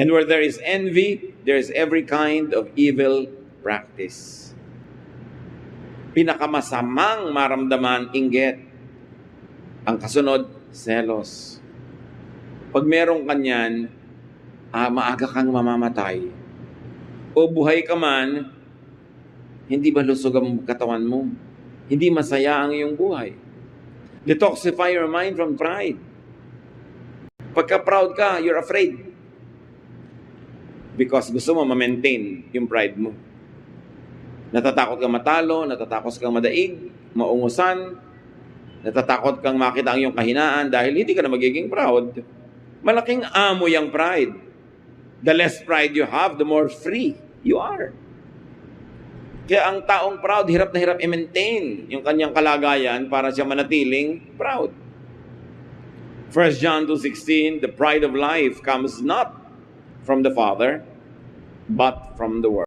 And where there is envy, there is every kind of evil practice. Pinakamasamang maramdaman, inggit. Ang kasunod, selos. Pag meron kanyan, maaga kang mamamatay. O buhay ka man, hindi ba lusog ang katawan mo? Hindi masaya ang iyong buhay. Detoxify your mind from pride. Pagka proud ka, you're afraid. Because gusto mo ma-maintain yung pride mo. Natatakot kang matalo, natatakot kang madaig, maungusan, natatakot kang makita ang iyong kahinaan dahil hindi ka na magiging proud. Malaking amoy ang pride. The less pride you have, the more free you are. Kaya ang taong proud, hirap na hirap i-maintain yung kanyang kalagayan para siya manatiling proud. 1 John 2:16, the pride of life comes not from the Father, but from the world.